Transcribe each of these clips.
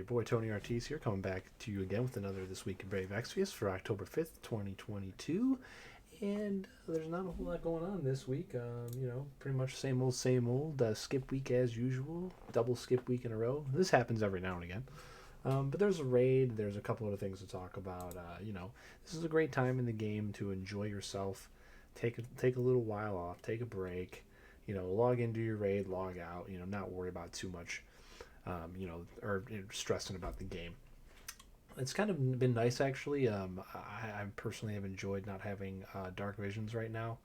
boy Tony Ortiz here, coming back to you again with another This Week in Brave Exvius for October 5th, 2022. And there's not a whole lot going on this week. Pretty much same old, same old. Skip week as usual. Double skip week in a row. This happens every now and again. But there's a raid. There's a couple other things to talk about. This is a great time in the game to enjoy yourself. Take a little while off. Take a break. Log into your raid, log out. Not worry about too much. Or stressing about the game. It's kind of been nice, actually. I personally have enjoyed not having dark visions right now,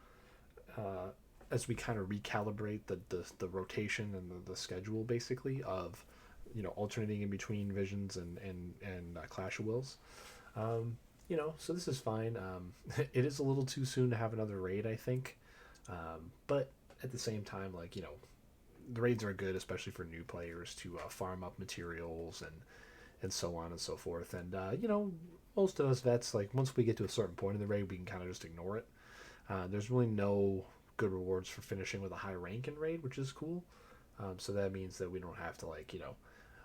as we kind of recalibrate the rotation and the schedule, basically, of alternating in between visions and Clash of Wills. So this is fine. It is a little too soon to have another raid, I think, but at the same time, the raids are good, especially for new players to farm up materials and so on and so forth. And most of us vets, once we get to a certain point in the raid, we can kind of just ignore it. There's really no good rewards for finishing with a high rank in raid, which is cool. So that means that we don't have to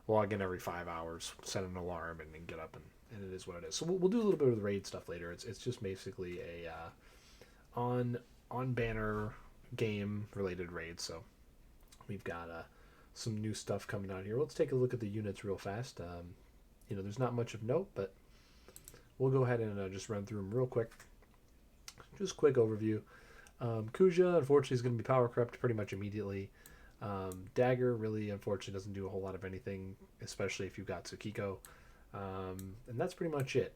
log in every 5 hours, set an alarm, and get up, and it is what it is. So we'll do a little bit of the raid stuff later. It's just basically a on banner game related raid. So we've got some new stuff coming out here. Let's take a look at the units real fast. There's not much of note, but we'll go ahead and just run through them real quick. Just quick overview. Kuja, unfortunately, is going to be power corrupt pretty much immediately. Dagger, really, unfortunately, doesn't do a whole lot of anything, especially if you've got Tsukiko. And that's pretty much it.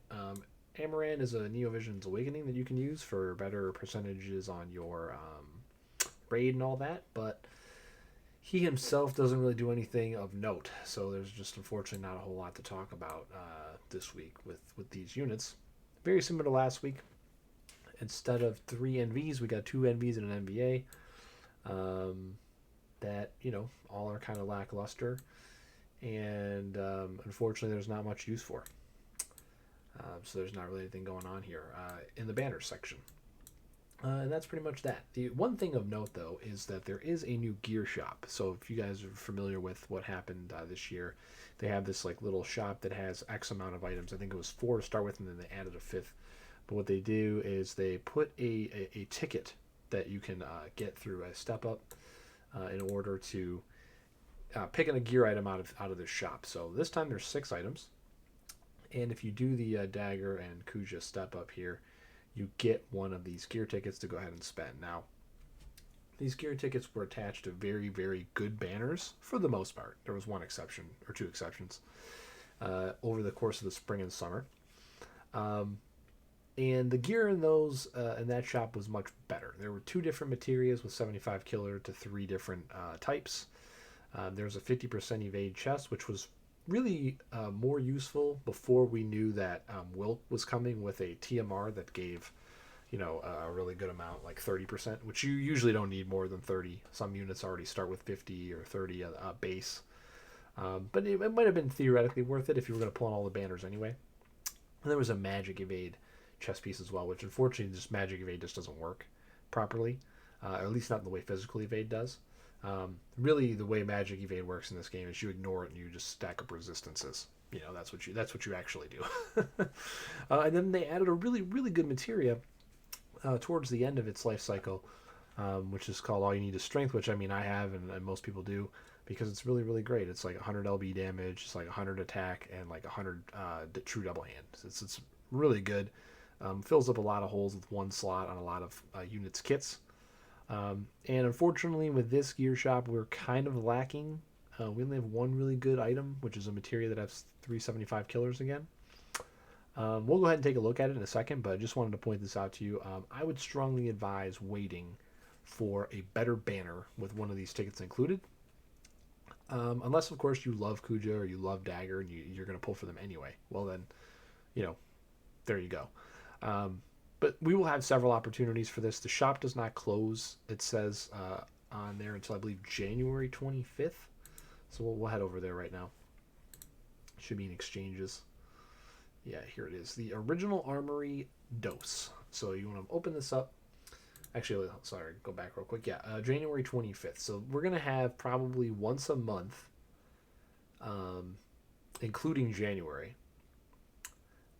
Amaran is a Neovision's Awakening that you can use for better percentages on your raid and all that, but he himself doesn't really do anything of note, so there's just unfortunately not a whole lot to talk about this week with these units. Very similar to last week. Instead of 3 NVs, we got 2 NVs and an NBA. That all are kind of lackluster, and unfortunately there's not much use for. So there's not really anything going on here in the banner section. And that's pretty much that. The one thing of note, though, is that there is a new gear shop. So if you guys are familiar with what happened this year, they have this little shop that has X amount of items. I think it was 4 to start with, and then they added a 5th. But what they do is they put a ticket that you can get through a step up in order to pick a gear item out of this shop. So this time there's 6 items. And if you do the Dagger and Kuja step up here, you get one of these gear tickets to go ahead and spend. Now, these gear tickets were attached to very, very good banners for the most part. There was one exception, or 2 exceptions, over the course of the spring and summer. And the gear in those in that shop was much better. There were 2 different materials with 75 killer to 3 different types. There was a 50% evade chest, which was really more useful before we knew that Wilt was coming with a TMR that gave a really good amount, like 30%, which you usually don't need more than 30. Some units already start with 50 or 30 base, but it might have been theoretically worth it if you were going to pull on all the banners anyway. And there was a magic evade chest piece as well, which unfortunately just magic evade just doesn't work properly, or at least not in the way physical evade does. Really, the way magic evade works in this game is you ignore it and you just stack up resistances. That's what you actually do. And then they added a really, really good materia towards the end of its life cycle, which is called All You Need Is Strength, which I have and most people do, because it's really, really great. It's 100 LB damage, it's 100 attack, and 100 true double hand. It's really good. Fills up a lot of holes with one slot on a lot of units' kits. And unfortunately, with this gear shop, we're kind of lacking. We only have one really good item, which is a materia that has 375 killers again. We'll go ahead and take a look at it in a second, but I just wanted to point this out to you. I would strongly advise waiting for a better banner with one of these tickets included. Unless, of course, you love Kuja or you love Dagger and you're going to pull for them anyway. Well, then, there you go. But we will have several opportunities for this. The shop does not close, it says on there, until I believe January 25th. So we'll head over there right now. Should be in exchanges. Yeah, here it is. The original Armory dose. So you want to open this up. Actually, sorry, go back real quick. Yeah, January 25th. So we're going to have probably once a month including January,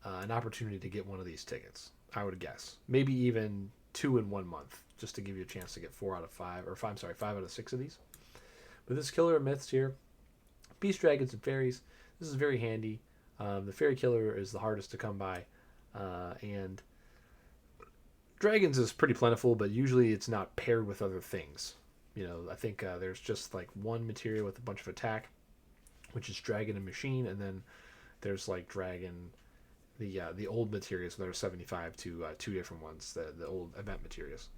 an opportunity to get one of these tickets. I would guess maybe even 2 in 1 month, just to give you a chance to get 4 out of 5, or 5, I'm sorry, 5 out of 6 of these. But this Killer of Myths here, Beast Dragons and Fairies. This is very handy. The Fairy Killer is the hardest to come by, and Dragons is pretty plentiful, but usually it's not paired with other things. I think there's just like one materia with a bunch of attack, which is Dragon and Machine, and then there's like Dragon, the old materials that are 75 to 2 different ones, the old event materials.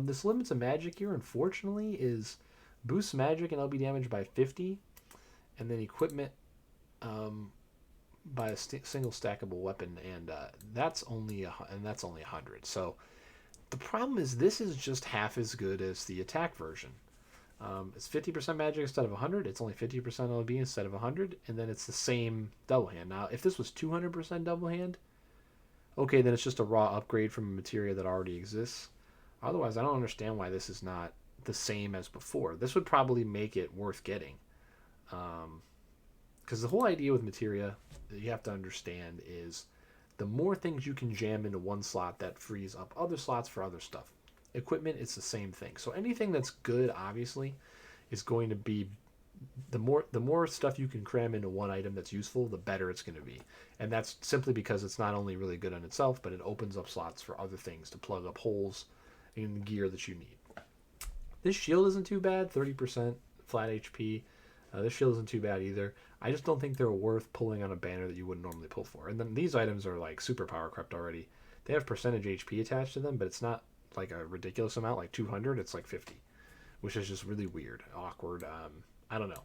This limits a magic here, unfortunately, is boosts magic and LB damage by 50, and then equipment by a single stackable weapon, and that's only 100. So the problem is this is just half as good as the attack version. It's 50% magic instead of 100. It's only 50% LB instead of 100, and then it's the same double hand. Now, if this was 200% double hand, okay, then it's just a raw upgrade from a materia that already exists. Otherwise, I don't understand why this is not the same as before. This would probably make it worth getting. Because the whole idea with materia that you have to understand is the more things you can jam into one slot, that frees up other slots for other stuff. Equipment, it's the same thing. So anything that's good, obviously, is going to be the more stuff you can cram into one item that's useful, the better it's going to be. And that's simply because it's not only really good on itself, but it opens up slots for other things to plug up holes in the gear that you need. This shield isn't too bad, 30% flat HP. This shield isn't too bad either. I just don't think they're worth pulling on a banner that you wouldn't normally pull for. And then these items are like super power crept already. They have percentage HP attached to them, but it's not like a ridiculous amount, like 200. It's like 50, which is just really weird, awkward. I don't know.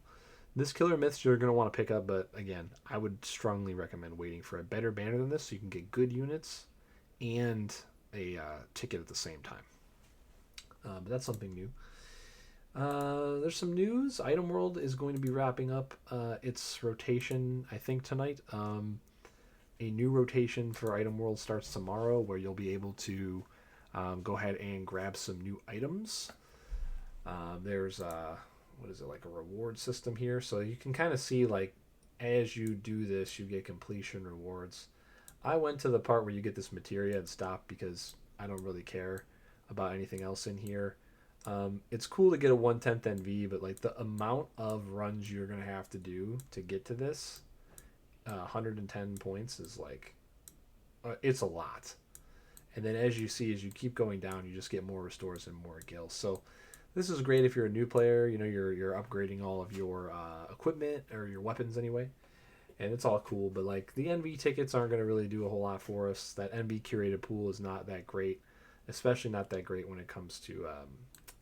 This Killer Myths you're going to want to pick up, but again, I would strongly recommend waiting for a better banner than this so you can get good units and a ticket at the same time. But that's something new. There's some news. Item World is going to be wrapping up its rotation, I think, tonight. A new rotation for Item World starts tomorrow, where you'll be able to go ahead and grab some new items. There's like a reward system here, so you can kind of see like as you do this, you get completion rewards. I went to the part where you get this materia and stopped because I don't really care about anything else in here. It's cool to get a 1/10 NV, but like the amount of runs you're gonna have to do to get to this 110 points is like it's a lot. And then as you see, as you keep going down, you just get more restores and more gills. So this is great if you're a new player. You're upgrading all of your equipment or your weapons anyway, and it's all cool. But like the NV tickets aren't gonna really do a whole lot for us. That NV curated pool is not that great, especially not that great when it comes to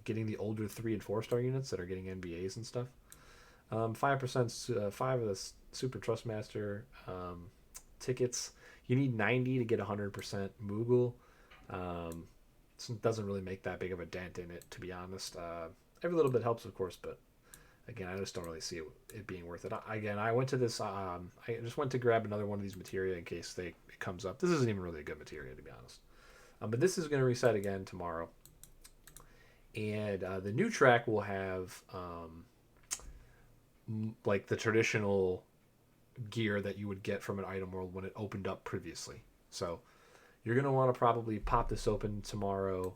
getting the older 3 and 4 star units that are getting NBAs and stuff. 5%, 5 of the Super Trustmaster tickets. You need 90 to get 100% Moogle. It doesn't really make that big of a dent in it, to be honest. Every little bit helps, of course, but again, I just don't really see it being worth it. Again, I went to this. I just went to grab another one of these materia in case it comes up. This isn't even really a good materia, to be honest. But this is going to reset again tomorrow. And the new track will have like the traditional gear that you would get from an Item World when it opened up previously. So you're going to want to probably pop this open tomorrow,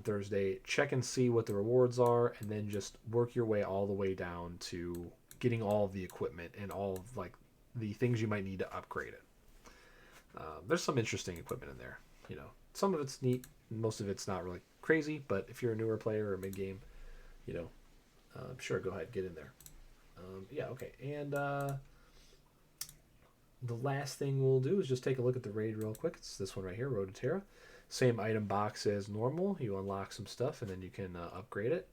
Thursday, check and see what the rewards are, and then just work your way all the way down to getting all of the equipment and all of like the things you might need to upgrade it. There's some interesting equipment in there. Some of it's neat, most of it's not really crazy, but if you're a newer player or mid-game, sure, go ahead, get in there. Okay, and the last thing we'll do is just take a look at the raid real quick. It's this one right here, Road to Terra. Same item box as normal. You unlock some stuff, and then you can upgrade it.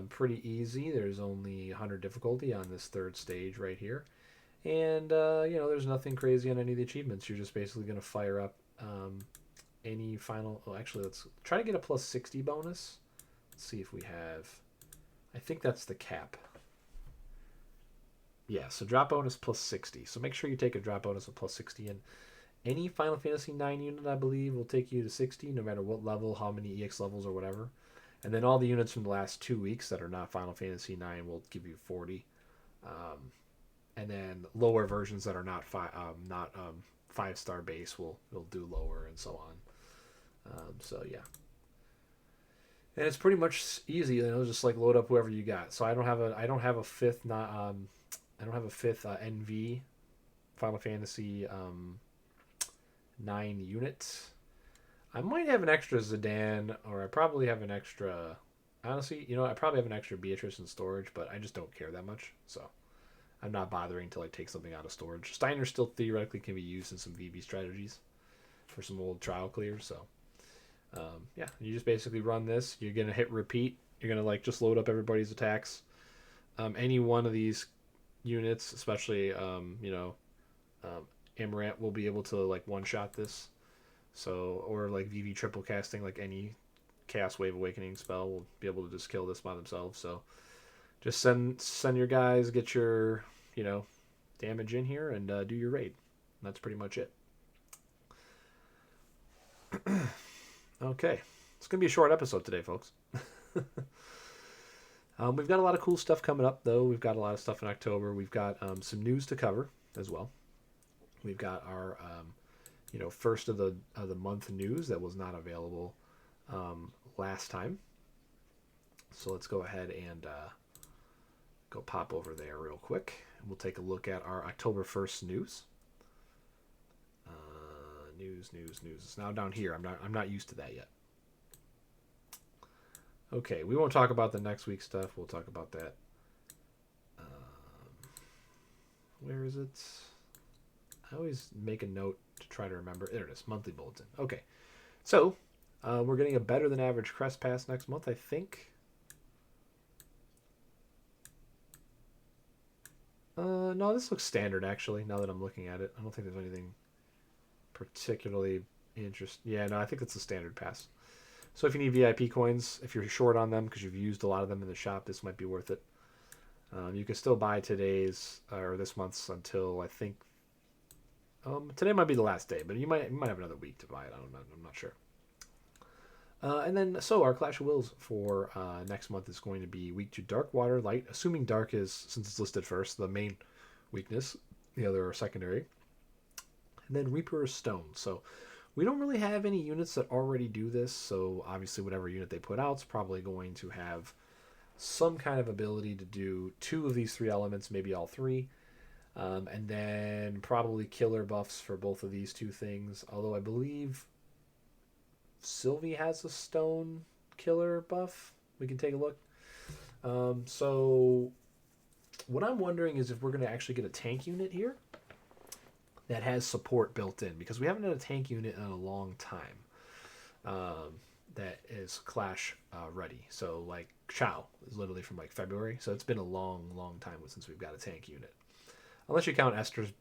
Pretty easy. There's only 100 difficulty on this 3rd stage right here. And, there's nothing crazy on any of the achievements. You're just basically going to fire up any final... Oh, actually, let's try to get a plus 60 bonus. Let's see if we have... I think that's the cap. Yeah, so drop bonus plus 60. So make sure you take a drop bonus of plus 60. And any Final Fantasy 9 unit, I believe, will take you to 60, no matter what level, how many EX levels or whatever. And then all the units from the last 2 weeks that are not Final Fantasy 9 will give you 40. and then lower versions that are not 5-star base will do lower, and so on. So yeah, and it's pretty much easy. Just like load up whoever you got. So I don't have a fifth NV Final Fantasy 9 unit. I might have an extra Zidane, or I probably have an extra. Honestly, I probably have an extra Beatrice in storage, but I just don't care that much, so I'm not bothering to take something out of storage. Steiner still theoretically can be used in some VB strategies for some old trial clears, so yeah, you just basically run this. You're gonna hit repeat. You're gonna just load up everybody's attacks. Any one of these units, especially Amaranth, will be able to one-shot this. So, or VV triple casting, any Chaos Wave Awakening spell will be able to just kill this by themselves. So just send your guys, get your damage in here, and do your raid. That's pretty much it. Okay, it's gonna be a short episode today, folks. We've got a lot of cool stuff coming up, though. We've got a lot of stuff in October. We've got some news to cover as well. We've got our first of the month news that was not available last time. So let's go ahead and go pop over there real quick. And we'll take a look at our October 1st news. News. It's now down here. I'm not used to that yet. Okay, we won't talk about the next week's stuff. We'll talk about that. Where is it? I always make a note to try to remember. There it is, monthly bulletin. Okay, so we're getting a better than average crest pass next month, I think. No, this looks standard actually. Now that I'm looking at it, I don't think there's anything particularly interesting. Yeah, no, I think it's a standard pass. So if you need VIP coins, if you're short on them because you've used a lot of them in the shop, this might be worth it. You can still buy today's or this month's until I think today might be the last day, but you might have another week to buy it. I'm not sure. And then so our Clash of Wills for next month is going to be week 2 Dark, Water, Light. Assuming Dark is, since it's listed first, the main weakness. The other are secondary. And then Reaper is Stone. So we don't really have any units that already do this, so obviously whatever unit they put out is probably going to have some kind of ability to do 2 of these 3 elements, maybe all 3. And then probably killer buffs for both of these 2 things, although I believe Sylvie has a stone killer buff. We can take a look. So what I'm wondering is if we're going to actually get a tank unit here that has support built in, because we haven't had a tank unit in a long time that is Clash ready. So Chao is literally from February, so it's been a long time since we've got a tank unit, unless you count Esther's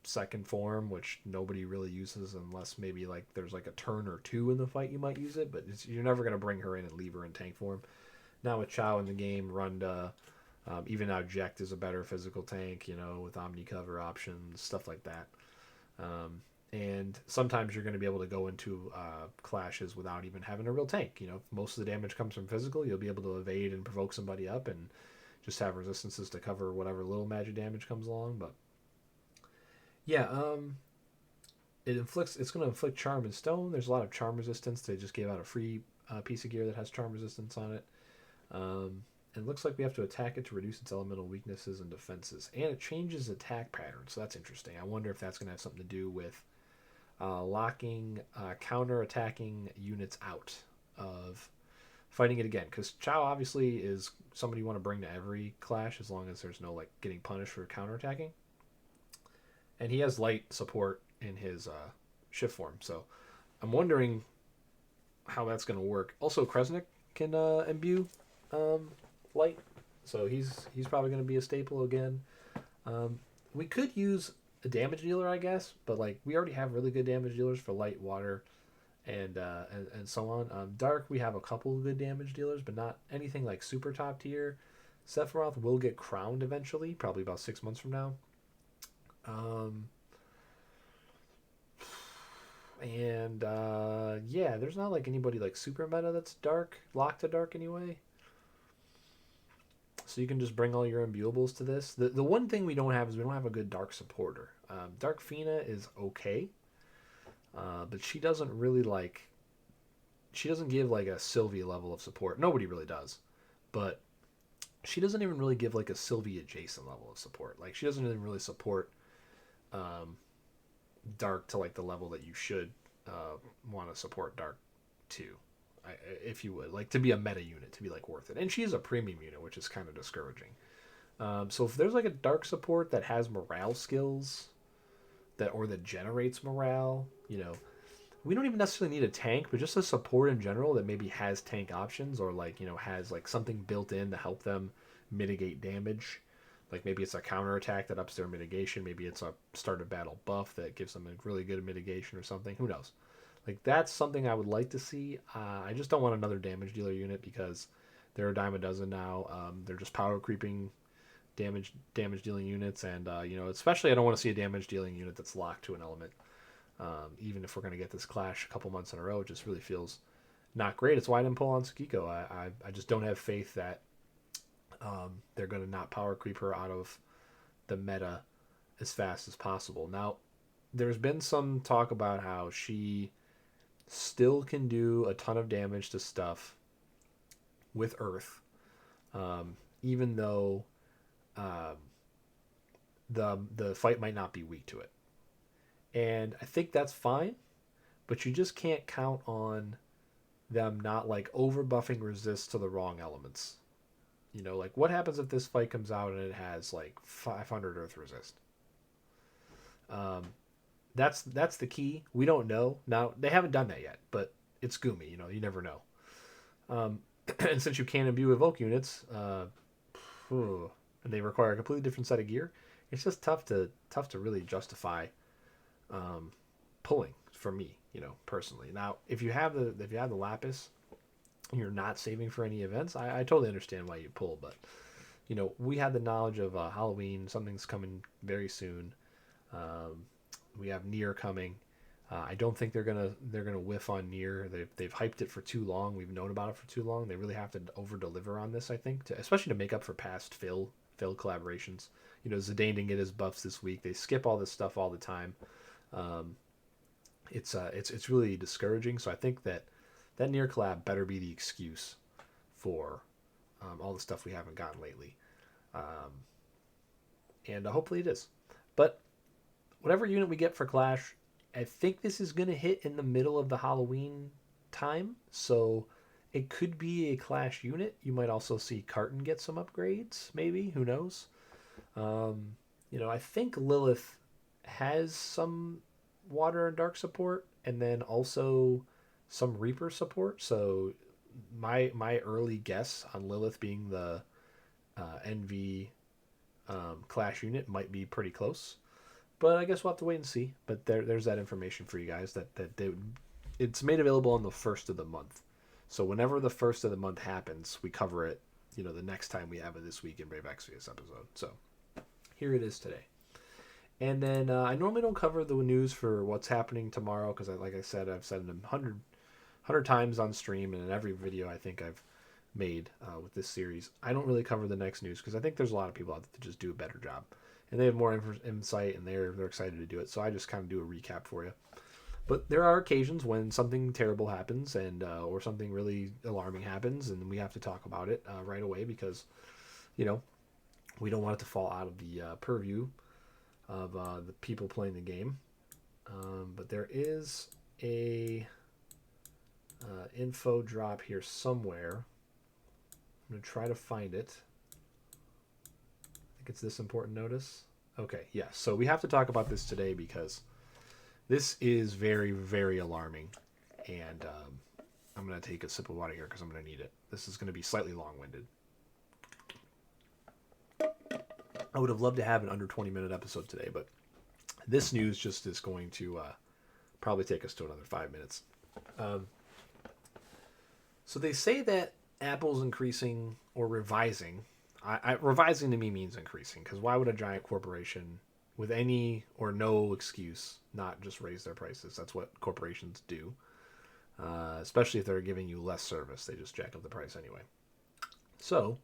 second form, which nobody really uses unless maybe there's a turn or 2 in the fight you might use it, but you're never going to bring her in and leave her in tank form. Now with Chao in the game, Runda, even now Jekt is a better physical tank, with Omni cover options, stuff like that. And sometimes you're going to be able to go into clashes without even having a real tank. If most of the damage comes from physical, you'll be able to evade and provoke somebody up and just have resistances to cover whatever little magic damage comes along. But yeah, it's going to inflict charm and stone. There's a lot of charm resistance. They just gave out a free piece of gear that has charm resistance on it. It looks like we have to attack it to reduce its elemental weaknesses and defenses. And it changes attack patterns, so that's interesting. I wonder if that's going to have something to do with locking counter-attacking units out of fighting it again. Because Chao obviously is somebody you want to bring to every clash as long as there's no getting punished for counter-attacking. And he has light support in his shift form, so I'm wondering how that's going to work. Also, Kresnik can imbue light, so he's probably going to be a staple again. We could use a damage dealer, I guess, but we already have really good damage dealers for light, water, and so on. Dark, we have a couple of good damage dealers, but not anything super top tier. Sephiroth will get crowned eventually, probably about 6 months from now. Yeah, there's not anybody super meta that's dark, locked to dark anyway. So you can just bring all your imbuables to this. The one thing we don't have is we don't have a good dark supporter. Dark Fina is okay, but she doesn't really like. She doesn't give like a Sylvie level of support. Nobody really does, but she doesn't even really give like a Sylvie adjacent level of support. Like she doesn't even really support um, Dark to like the level that you should want to support Dark to, if you would like to be a meta unit to be like worth it. And she's a premium unit, which is kind of discouraging. So if there's like a Dark support that has morale skills that generates morale, we don't even necessarily need a tank, but just a support in general that maybe has tank options or like, has like something built in to help them mitigate damage. Like maybe it's a counterattack that ups their mitigation. Maybe it's a start of battle buff that gives them a really good mitigation or something. Who knows? Like that's something I would like to see. I just don't want another damage dealer unit because there are a dime a dozen now. They're just power creeping damage dealing units, and especially I don't want to see a damage dealing unit that's locked to an element. Even if we're going to get this clash a couple months in a row, it just really feels not great. It's why I didn't pull on Tsukiko. I just don't have faith that they're going to not power creep her out of the meta as fast as possible. Now, there's been some talk about how she still can do a ton of damage to stuff with Earth, even though the fight might not be weak to it. And I think that's fine, but you just can't count on them not like over buffing resist to the wrong elements. Like what happens if this fight comes out and it has like 500 Earth resist? That's the key. We don't know. Now they haven't done that yet, but it's Gumi. You never know. And since you can't imbue evoke units, and they require a completely different set of gear, it's just tough to really justify pulling for me, personally. Now, if you have the lapis, you're not saving for any events. I totally understand why you pull, but we had the knowledge of Halloween. Something's coming very soon. We have Nier coming. I don't think they're gonna whiff on Nier. They've hyped it for too long. We've known about it for too long. They really have to over deliver on this. I think, especially to make up for past failed collaborations. Zidane didn't get his buffs this week. They skip all this stuff all the time. It's really discouraging. So I think that Nier collab better be the excuse for all the stuff we haven't gotten lately, and hopefully it is. But whatever unit we get for Clash, I think this is going to hit in the middle of the Halloween time, so it could be a Clash unit. You might also see Carton get some upgrades, maybe. Who knows? I think Lilith has some Water and Dark support, and then also some Reaper support. So my early guess on Lilith being the NV Clash unit might be pretty close. But I guess we'll have to wait and see. But there's that information for you guys it's made available on the first of the month. So whenever the first of the month happens, we cover it, the next time we have a This Week in Brave Exvius episode. So here it is today. And then I normally don't cover the news for what's happening tomorrow because, like I said, I've said it 100 times on stream and in every video I think I've made with this series. I don't really cover the next news because I think there's a lot of people out there that just do a better job. And they have more insight and they're excited to do it. So I just kind of do a recap for you. But there are occasions when something terrible happens and or something really alarming happens and we have to talk about it right away because, we don't want it to fall out of the purview of the people playing the game. But there is a info drop here somewhere. I'm going to try to find it. I think it's this important notice. Okay, yeah. So we have to talk about this today because this is very, very alarming. And I'm going to take a sip of water here because I'm going to need it. This is going to be slightly long-winded. I would have loved to have an under 20-minute episode today, but this news just is going to probably take us to another 5 minutes. So they say that Apple's increasing or revising. Revising to me means increasing, because why would a giant corporation with any or no excuse not just raise their prices? That's what corporations do, especially if they're giving you less service. They just jack up the price anyway. So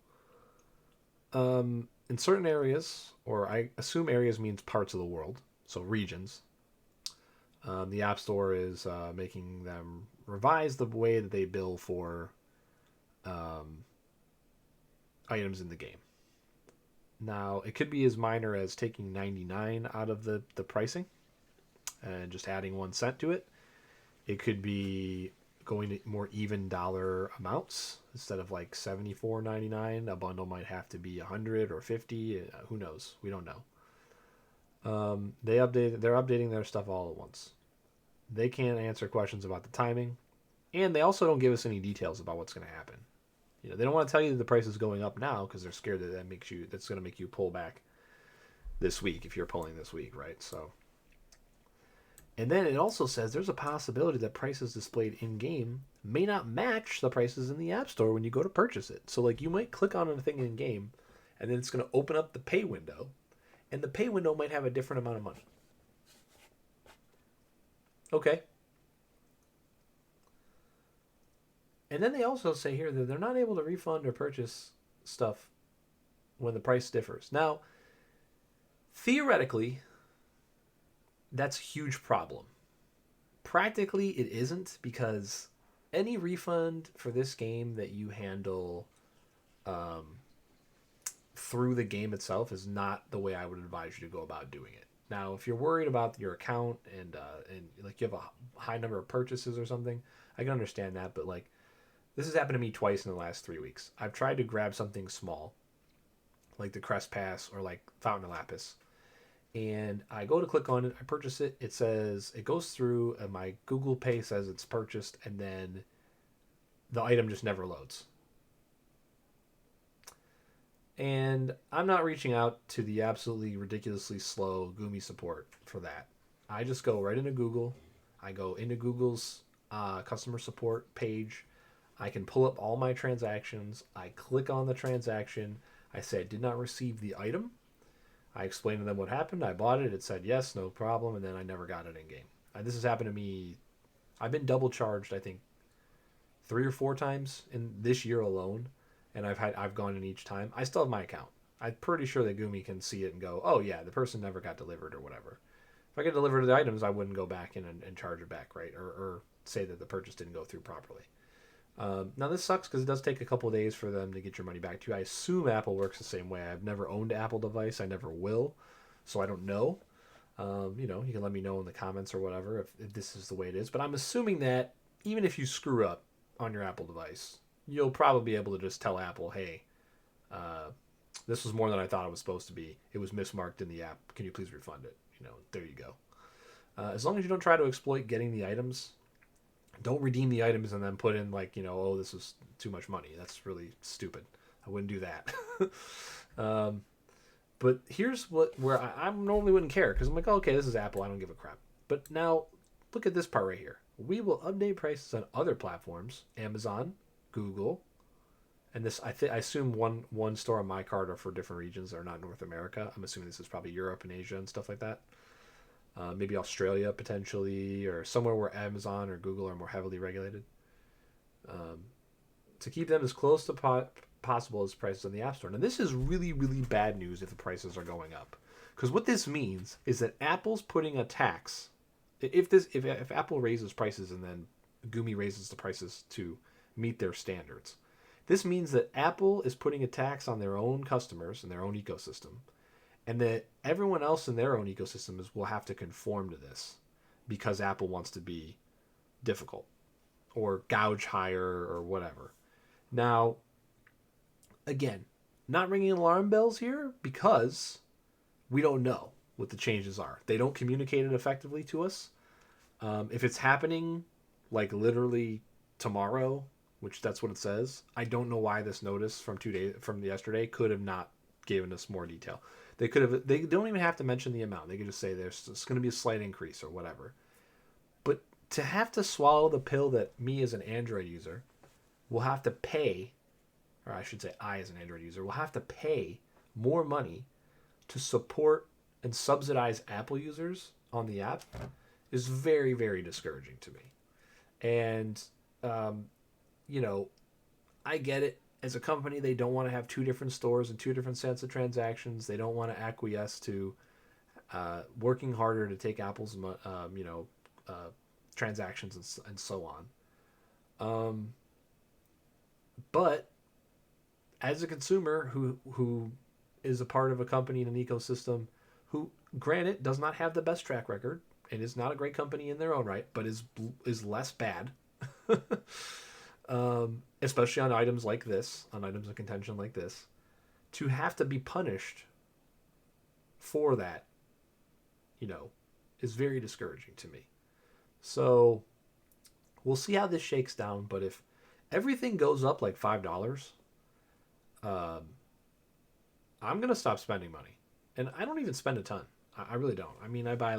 In certain areas, or I assume areas means parts of the world, so regions, the App Store is making them revise the way that they bill for um, items in the game. Now, it could be as minor as taking 99 out of the pricing and just adding 1 cent to it. It could be going to more even dollar amounts instead of like 74.99. A bundle might have to be 100 or 50. Who knows? We don't know. They're updating their stuff all at once. They can't answer questions about the timing, and they also don't give us any details about what's going to happen. They don't want to tell you that the price is going up now because they're scared that that's going to make you pull back this week if you're pulling this week, right? So, and then it also says there's a possibility that prices displayed in game may not match the prices in the App Store when you go to purchase it. So, like, you might click on a thing in game, and then it's going to open up the pay window, and the pay window might have a different amount of money. Okay. And then they also say here that they're not able to refund or purchase stuff when the price differs. Now, theoretically, that's a huge problem. Practically, it isn't, because any refund for this game that you handle through the game itself is not the way I would advise you to go about doing it. Now, if you're worried about your account and like you have a high number of purchases or something, I can understand that. But like, this has happened to me twice in the last 3 weeks. I've tried to grab something small, like the Crest Pass or like Fountain of Lapis, and I go to click on it. I purchase it. It says it goes through, and my Google Pay says it's purchased, and then the item just never loads. And I'm not reaching out to the absolutely ridiculously slow Gumi support for that. I just go right into Google. I go into Google's customer support page. I can pull up all my transactions. I click on the transaction. I say I did not receive the item. I explained to them what happened. I bought it. It said yes, no problem, and then I never got it in game. This has happened to me. I've been double charged, I think, 3 or 4 times in this year alone, and I've gone in each time. I still have my account. I'm pretty sure that Gumi can see it and go, oh yeah, the person never got delivered or whatever. If I get delivered the items, I wouldn't go back in and charge it back, right? Or say that the purchase didn't go through properly. Now this sucks because it does take a couple of days for them to get your money back to you. I assume Apple works the same way. I've never owned an Apple device. I never will, so I don't know. You can let me know in the comments or whatever if this is the way it is. But I'm assuming that even if you screw up on your Apple device, you'll probably be able to just tell Apple, hey, this was more than I thought it was supposed to be. It was mismarked in the app. Can you please refund it? There you go. As long as you don't try to exploit getting the items, don't redeem the items and then put in like, oh, this is too much money. That's really stupid. I wouldn't do that. But here's where I normally wouldn't care, because I'm like, oh, okay, this is Apple. I don't give a crap. But now look at this part right here. We will update prices on other platforms, Amazon, Google, and this I assume one store on my card are for different regions that are not North America. I'm assuming this is probably Europe and Asia and stuff like that. Maybe Australia potentially, or somewhere where Amazon or Google are more heavily regulated. To keep them as close to possible as prices on the App Store. Now this is really, really bad news if the prices are going up, because what this means is that Apple's putting a tax. If Apple raises prices and then Gumi raises the prices to meet their standards, this means that Apple is putting a tax on their own customers and their own ecosystem, and that everyone else in their own ecosystem will have to conform to this because Apple wants to be difficult or gouge higher or whatever. Now, again, not ringing alarm bells here because we don't know what the changes are. They don't communicate it effectively to us. If it's happening like literally tomorrow, which that's what it says, I don't know why this notice from yesterday could have not given us more detail. They don't even have to mention the amount. They could just say there's going to be a slight increase or whatever. But to have to swallow the pill that me as an Android user will have to pay, or I should say I as an Android user will have to pay more money to support and subsidize Apple users on the app is very, very discouraging to me. And, I get it. as a company, they don't want to have two different stores and two different sets of transactions. They don't want to acquiesce to working harder to take Apple's uh, transactions and so on. Um, but as a consumer who is a part of a company in an ecosystem, who granted does not have the best track record and is not a great company in their own right, but is less bad, especially on items like this, on items of contention like this, to have to be punished for that, you know, is very discouraging to me. So we'll see how this shakes down. But if everything goes up like $5, um, I'm gonna stop spending money, and I don't even spend a ton. I really don't. I mean, I buy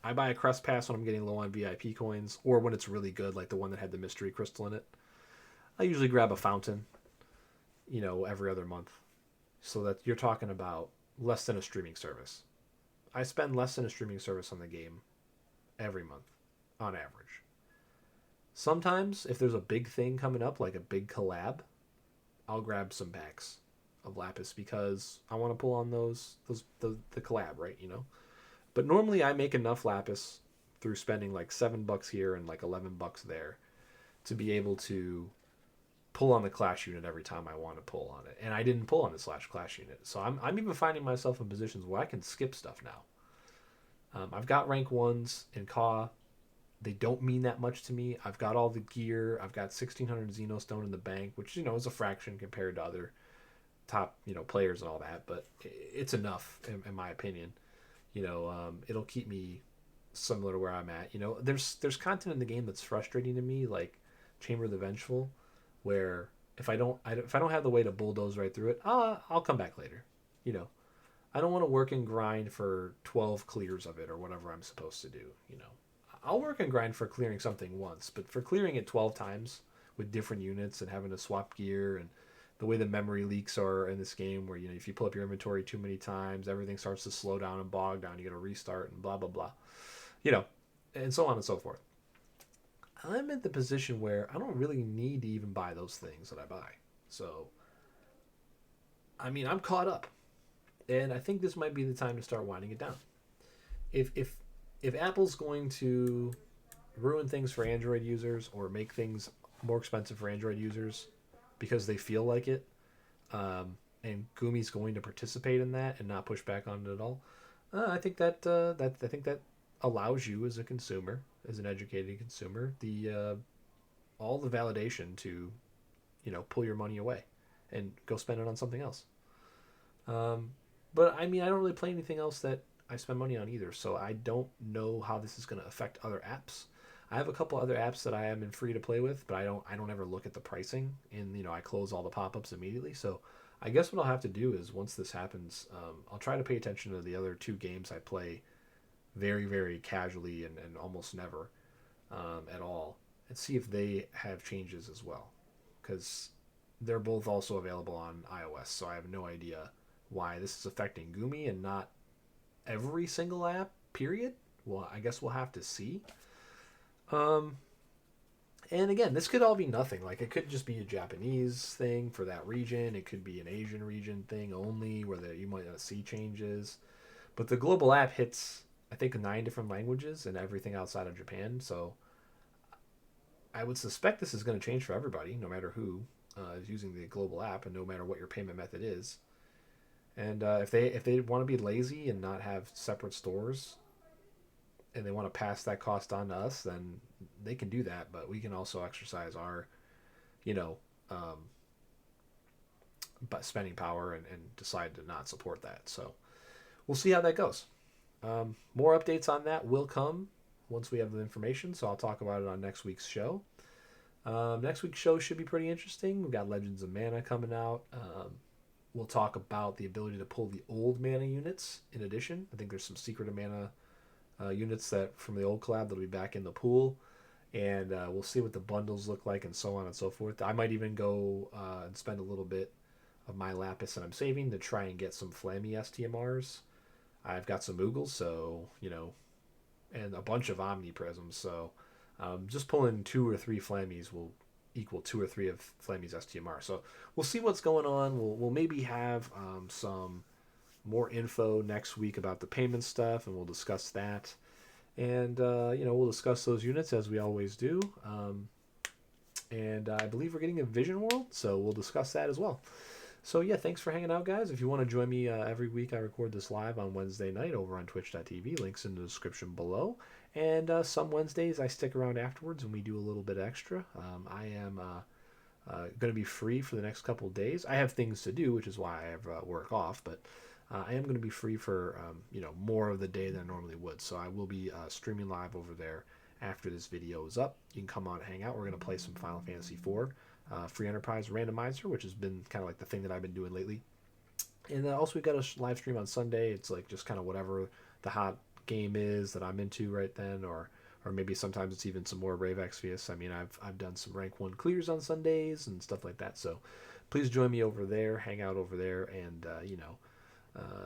a Crest Pass when I'm getting low on VIP coins, or when it's really good, like the one that had the mystery crystal in it. I usually grab a fountain, every other month, so that you're talking about less than a streaming service. I spend less than a streaming service on the game every month, on average. Sometimes, if there's a big thing coming up, like a big collab, I'll grab some packs of lapis because I want to pull on the collab, right? But normally I make enough lapis through spending like $7 here and like $11 there to be able to pull on the clash unit every time I want to pull on it. And I didn't pull on the slash clash unit, so I'm even finding myself in positions where I can skip stuff now. I've got rank ones in Ka. They don't mean that much to me. I've got all the gear. I've got 1600 Xenostone in the bank, which is a fraction compared to other top players and all that, but it's enough in my opinion. It'll keep me similar to where I'm at. There's content in the game that's frustrating to me, like Chamber of the Vengeful, where if I don't have the way to bulldoze right through it, I'll come back later. You know, I don't want to work and grind for 12 clears of it or whatever I'm supposed to do. I'll work and grind for clearing something once, but for clearing it 12 times with different units and having to swap gear and the way the memory leaks are in this game, where if you pull up your inventory too many times, everything starts to slow down and bog down. You got to restart and blah blah blah, and so on and so forth. I'm in the position where I don't really need to even buy those things that I buy. So, I mean, I'm caught up, and I think this might be the time to start winding it down. If Apple's going to ruin things for Android users or make things more expensive for Android users because they feel like it, and Gumi's going to participate in that and not push back on it at all, I think that allows you as a consumer, as an educated consumer, the all the validation to pull your money away and go spend it on something else. Um, but I mean, I don't really play anything else that I spend money on either, so I don't know how this is going to affect other apps. I have a couple other apps that I am in free to play with, but I don't ever look at the pricing, and I close all the pop-ups immediately. So I guess what I'll have to do is, once this happens, I'll try to pay attention to the other two games I play very, very casually and almost never at all, and see if they have changes as well, because they're both also available on iOS. So I have no idea why this is affecting Gumi and not every single app. Period. Well, I guess we'll have to see. Um, and again, this could all be nothing. Like, it could just be a Japanese thing for that region. It could be an Asian region thing only, where you might not see changes. But the global app hits, I think, 9 different languages and everything outside of Japan. So I would suspect this is going to change for everybody, no matter who is using the global app, and no matter what your payment method is. And if they want to be lazy and not have separate stores, and they want to pass that cost on to us, then they can do that. But we can also exercise our, you know, um, spending power, and decide to not support that. So we'll see how that goes. More updates on that will come once we have the information. So I'll talk about it on next week's show. Next week's show should be pretty interesting. We've got Legends of Mana coming out. We'll talk about the ability to pull the old mana units in addition. I think there's some secret mana units that from the old collab that'll be back in the pool, and we'll see what the bundles look like and so on and so forth. I might even go and spend a little bit of my lapis that I'm saving to try and get some Flammy STMRs. I've got some Oogles, so and a bunch of Omni Prisms, so just pulling 2 or 3 Flammies will equal 2 or 3 of Flammy's STMR. So we'll see what's going on. We'll maybe have some more info next week about the payment stuff, and we'll discuss that. And, we'll discuss those units as we always do. And I believe we're getting a Vision World, so we'll discuss that as well. So, yeah, thanks for hanging out, guys. If you want to join me every week, I record this live on Wednesday night over on twitch.tv. Links in the description below. And some Wednesdays I stick around afterwards and we do a little bit extra. I am going to be free for the next couple of days. I have things to do, which is why I have work off, but I am going to be free for more of the day than I normally would. So I will be streaming live over there after this video is up. You can come on and hang out. We're going to play some Final Fantasy IV Free Enterprise Randomizer, which has been kind of like the thing that I've been doing lately. And also we've got a live stream on Sunday. It's like just kind of whatever the hot game is that I'm into right then, or maybe sometimes it's even some more Brave Exvius. I mean, I've done some rank 1 clears on Sundays and stuff like that. So please join me over there, hang out over there, and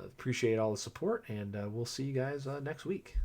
appreciate all the support, and we'll see you guys next week.